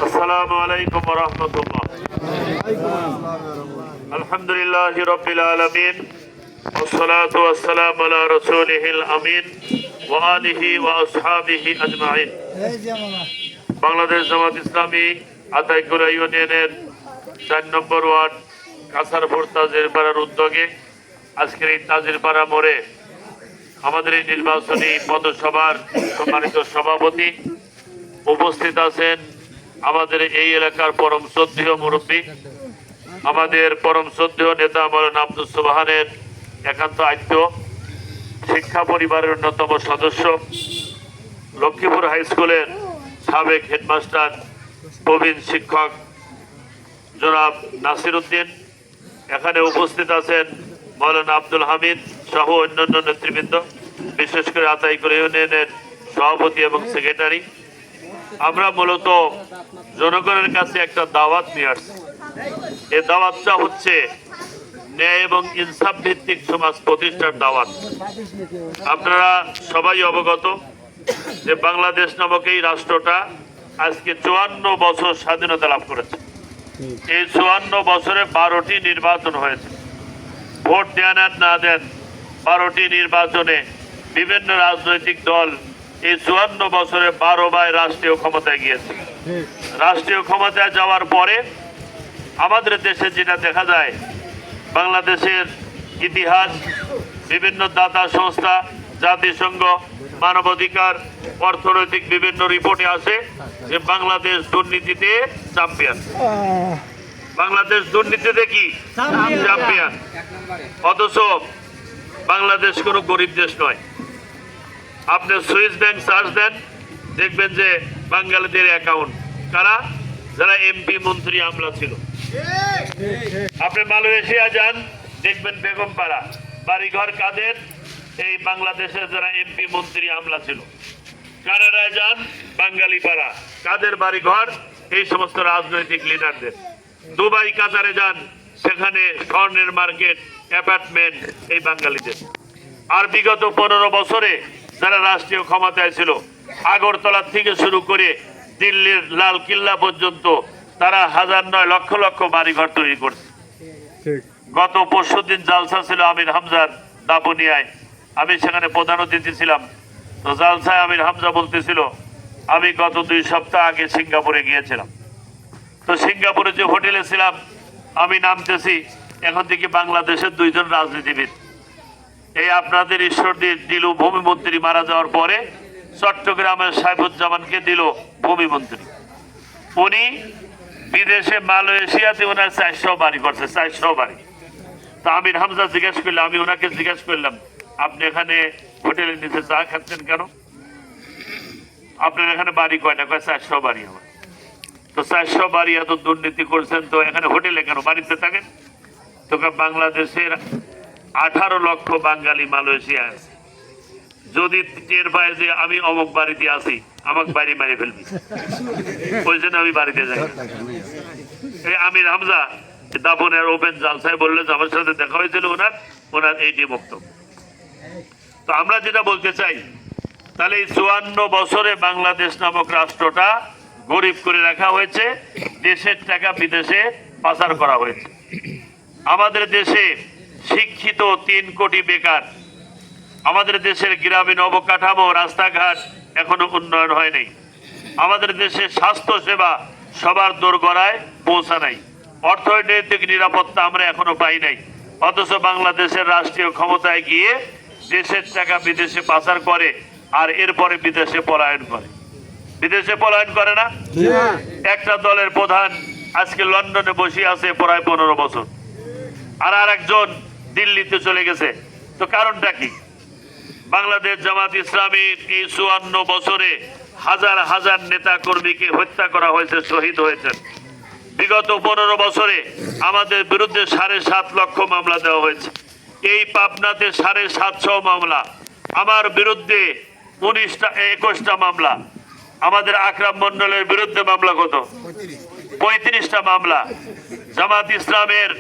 আসসালামু আলাইকুম ওয়া রাহমাতুল্লাহ। আলহামদুলিল্লাহি রাব্বিল আলামিন ওয়াসসালাতু ওয়াসসালামু আলা রাসূলিহিল আমিন ওয়া আলিহি ওয়া আসহাবিহি আজমাইন। বাংলাদেশ জামাত ইসলামী আতাইকুলা ইউনিয়নের 4 নম্বর ওয়ার্ড কাসারপুর তাজিরপাড়ার উদ্যোগে আজকের এই তাজিরপাড়া মোড়ে আমাদের এই নির্বাচনী পথসভার সম্মানিত সভাপতি উপস্থিত আছেন আমাদের এই এলাকার পরম শ্রদ্ধেয় মুরব্বী, আমাদের পরম শ্রদ্ধেয় নেতা মাওলানা আব্দুস সুবহানের একান্ত আত্মীয়, শিক্ষা পরিবারের অন্যতম সদস্য, লক্ষ্মীপুর হাই স্কুলের সাবেক হেডমাস্টার, প্রবীণ শিক্ষক জনাব নাসির উদ্দিন। এখানে উপস্থিত আছেন মাওলানা আব্দুল হামিদ সহ অন্যান্য নেতৃবৃন্দ, বিশেষ করে আতাইকুলা ইউনিয়নের সভাপতি এবং সেক্রেটারি। আমরা মূলত জনগণের কাছে একটা দাওয়াত নিয়ে আসছি। এই দাওয়াতটা হচ্ছে ন্যায় এবং ইনসাফ ভিত্তিক সমাজ প্রতিষ্ঠার দাওয়াত। আপনারা সবাই অবগত যে বাংলাদেশ নামক এই রাষ্ট্রটা আজকে 54 বছর স্বাধীনতা লাভ করেছে। এই 54 বছরে 12টি নির্বাচন হয়েছে। ভোট দেন আর না দেন 12টি নির্বাচনে বিভিন্ন রাজনৈতিক দল এই 54 বছরে 12 বার রাষ্ট্রীয় ক্ষমতায় গিয়েছে। রাষ্ট্রীয় ক্ষমতায় যাওয়ার পরে আমাদের দেশে যেটা দেখা যায়, বাংলাদেশের ইতিহাস, বিভিন্ন দাতা সংস্থা, জাতিসংঘ, মানবাধিকার, অর্থনৈতিক বিভিন্ন রিপোর্টে আসে যে বাংলাদেশ দুর্নীতিতে চ্যাম্পিয়ন। বাংলাদেশ দুর্নীতিতে কি চ্যাম্পিয়ন। অথচ বাংলাদেশ কোনো গরিব দেশ নয়। আপনি সুইস ব্যাংক সার্চ দেন, দেখবেন যে বাঙালিদের অ্যাকাউন্ট কারা, যারা এমপি মন্ত্রী আমলা ছিল। আপনি মালয়েশিয়া যান, দেখবেন বেগমপাড়া বাড়িঘর কাদের, এই বাংলাদেশের যারা এমপি মন্ত্রী আমলা ছিল। কানাডায় যান, বাঙালি পাড়া কাদের বাড়িঘর, এই সমস্ত রাজনৈতিক লিডারদের। দুবাই কাতারে যান, সেখানে স্বর্ণের মার্কেট, অ্যাপার্টমেন্ট এই বাঙালিদের। আর বিগত 15 বছরে যারা রাষ্ট্রীয় ক্ষমতায় ছিল, আগরতলা থেকে শুরু করে দিল্লির লাল কিল্লা পর্যন্ত তারা হাজার নয় লক্ষ লক্ষ বাড়িঘর তৈরি করছে। গত পরশুদিন জালসা ছিল আমির হামজার দাপুনিয়ায়, আমি সেখানে প্রধান অতিথি ছিলাম। তো জালসায় আমির হামজা বলতেছিল, আমি গত 2 সপ্তাহ আগে সিঙ্গাপুরে গিয়েছিলাম। তো সিঙ্গাপুরে যে হোটেলে ছিলাম, আমি নামতেছি, এখন থেকে বাংলাদেশের 2 জন রাজনীতিবিদ, এই আপনাদের ঈশ্বরদীর দিলু ভূমিমন্ত্রী মারা যাওয়ার পরে চট্টগ্রামের সাইফুজ্জামানকে দিল ভূমিমন্ত্রী। উনি বিদেশে মালয়েশিয়াতে ওনার 400 বাড়ি করছে, 400 বাড়ি। তা আমির হামজা জিজ্ঞেস করলে, আমি ওনাকে জিজ্ঞেস করলাম, আপনি এখানে হোটেলের নিচে চা খাচ্ছেন কেন? আপনার এখানে বাড়ি কয়টা? কয় 400 বাড়ি আমার। তো 400 বাড়ি এত দুর্নীতি করছেন, তো এখানে হোটেলে কেন? বাড়িতে থাকেন। তো বাংলাদেশের 18 লক্ষ বাঙালি মালয়েশিয়া আছে। যদি টের পায় যে আমি অমুক বাড়িতে আছি, আমাকে বাড়ি মারি ফেলবি, ওই জন্য আমি বাড়িতে যাই। এই আমির হামজা দাপনের ওপেন জালসায় বললেন, আমার সাথে দেখা হয়েছিল ওনার এইটি বক্তব্য। তো আমরা যেটা বলতে চাই, তাহলে এই 54 বছরে বাংলাদেশ নামক রাষ্ট্রটা গরিব করে রাখা হয়েছে, দেশের টাকা বিদেশে পাচার করা হয়েছে। আমাদের দেশে শিক্ষিত 3 কোটি বেকার। আমাদের দেশের গ্রামীণ অবকাঠামো, রাস্তাঘাট এখনো উন্নয়ন হয় নাই। আমাদের দেশের স্বাস্থ্য সেবা সবার দোরগোড়ায় পৌঁছা নাই। অর্থনৈতিক নিরাপত্তা আমরা এখনো পাই নাই। অথচ বাংলাদেশের রাষ্ট্রীয় ক্ষমতায় গিয়ে দেশের টাকা বিদেশে পাচার করে, আর এরপরে বিদেশে পলায়ন করে। বিদেশে পলায়ন করে না? একটা দলের প্রধান আজকে লন্ডনে বসে আছে প্রায় 15 বছর, আর আরেকজন দিল্লিতে চলে গেছে। তো কারণটা কি? বাংলাদেশ জামাত ইসলামীর এই 54 বছরে হাজার হাজার নেতা কর্মীকে হত্যা করা হয়েছে, শহীদ হয়েছেন। বিগত 15 বছরে আমাদের বিরুদ্ধে 7.5 লক্ষ মামলা দেওয়া হয়েছে। এই পাবনাতে 750 মামলা, আমার বিরুদ্ধে 21টা মামলা। আমাদের আকরাম মন্ডলের বিরুদ্ধে মামলা কত? 35টা মামলা। জামাত ইসলামের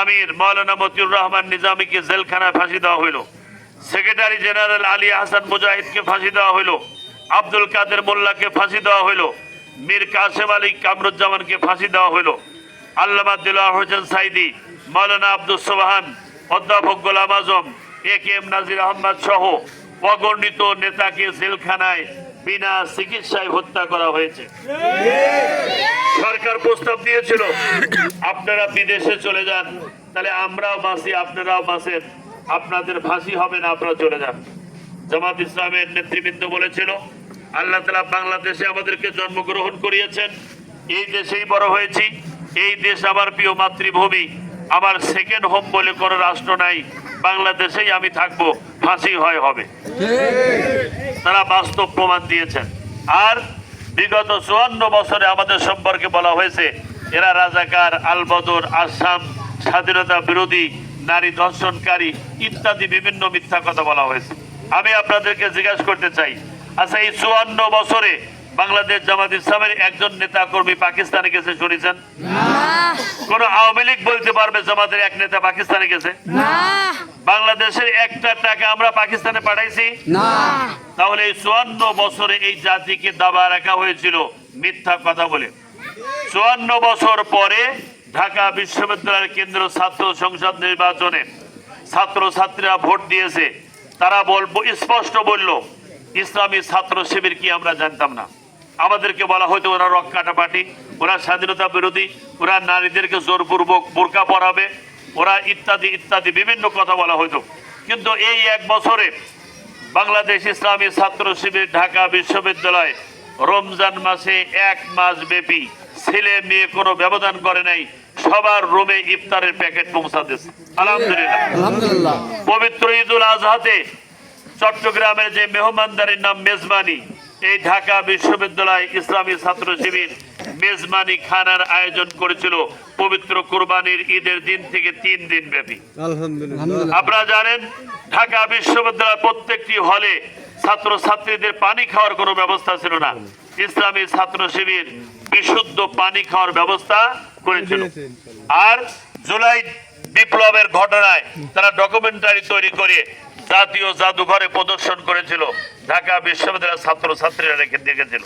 আমির মাওলানা মতিউর রহমান নিজামীকে জেলখানায় ফাঁসি দেওয়া হইল। সেক্রেটারি জেনারেল আলী হাসান মুজাহিদকে ফাঁসি দেওয়া হইল। আব্দুল কাদের মোল্লাকে ফাঁসি দেওয়া হলো, মীর কাসেম আলী কামরুজ্জামানকে ফাঁসি দেওয়া হলো, আল্লামা দিলওয়ার হোসেন সাইদি, মাওলানা আব্দুল সোবহান, অধ্যাপক গোলাম আজম, এ.কে.এম নাজির আহমদ সহ অগণিত নেতাকে জেলখানায় বিনা চিকিৎসায় হত্যা করা হয়েছে। সরকার প্রস্তাব দিয়েছিল আপনারা বিদেশে চলে যান, তাহলে আমরাও বাঁচি আপনারাও বাঁচেন, আপনাদের ফাঁসি হবে না, আপনারা চলে যান। জামাত ইসলামের নেতৃবৃন্দ বলেছিল আল্লাহ তাআলা বাংলাদেশে আমাদেরকে জন্মগ্রহণ করিয়েছেন, এই দেশেই বড় হয়েছি, এই দেশ আমার প্রিয় মাতৃভূমি, আমার সেকেন্ড হোম বলে কোনো রাষ্ট্র নাই, বাংলাদেশেই আমি থাকবো, ফাঁসি হয় হবে। তারা বাস্তব প্রমাণ দিয়েছেন। আর বিগত 54 বছরে আমাদের সম্পর্কে বলা হয়েছে এরা রাজাকার, আলবদর, আসাম, স্বাধীনতা বিরোধী, নারী ধর্ষণকারী ইত্যাদি বিভিন্ন মিথ্যা কথা বলা হয়েছে। আমি আপনাদেরকে জিজ্ঞাসা করতে চাই, আচ্ছা এই 54 বছরে বাংলাদেশ জামাত ইসলামের একজন নেতা কর্মী পাকিস্তানে গেছে শুনেছেন? কোন আওয়ামী লীগ বলতে পারবে জামাতের এক নেতা পাকিস্তানে গেছে? বাংলাদেশের একটা টাকা আমরা পাকিস্তানে পাঠাইছি? তাহলে এই 54 বছরে এই জাতিকে দাবা রাখা হয়েছিল মিথ্যা কথা বলে। 54 বছর পরে ঢাকা বিশ্ববিদ্যালয়ের কেন্দ্রীয় ছাত্র সংসদ নির্বাচনে ছাত্রছাত্রীরা ভোট দিয়েছে, তারা স্পষ্ট বলল ইসলামী ছাত্র শিবির কি আমরা জানতাম না। আমাদেরকে বলা হয়তো ওরা রক কাটাপাটি, ওরা স্বাধীনতা বিরোধী, ওরা নারীদেরকে জোরপূর্বক বোরকা পরাবে, ওরা ইত্যাদি ইত্যাদি বিভিন্ন কথা বলা হয়তো। কিন্তু এই এক বছরে বাংলাদেশ ইসলামী ছাত্র শিবির ঢাকা বিশ্ববিদ্যালয় রমজান মাসে 1 মাস ব্যাপী ছেলে মেয়ে কোনো ব্যবধান করে নাই, সবার রুমে ইফতারের প্যাকেট পৌঁছা দিয়েছে। আলহামদুলিল্লাহ। পবিত্র ঈদুল আজহাতে চট্টগ্রামের যে মেহমানদারির নাম মেজবানি, এই ঢাকা বিশ্ববিদ্যালয় ইসলামী ছাত্র শিবির মেজবানি খানার আয়োজন করেছিল পবিত্র কুরবানির ঈদের দিন থেকে 3 দিন ব্যাপী। আপনারা জানেন ঢাকা বিশ্ববিদ্যালয়ের প্রত্যেকটি হলে ছাত্রছাত্রীদের পানি খাওয়ার কোনো ব্যবস্থা ছিল না, ইসলামী ছাত্র শিবির বিশুদ্ধ পানি খাওয়ার ব্যবস্থা করেছিল। আর জুলাই বিপ্লবের ঘটনায় তারা ডকুমেন্টারি তৈরি করে জাতীয় জাদুঘরে প্রদর্শন করেছিল, ঢাকা বিশ্ববিদ্যালয়ের ছাত্রছাত্রীরা দেখেছিল।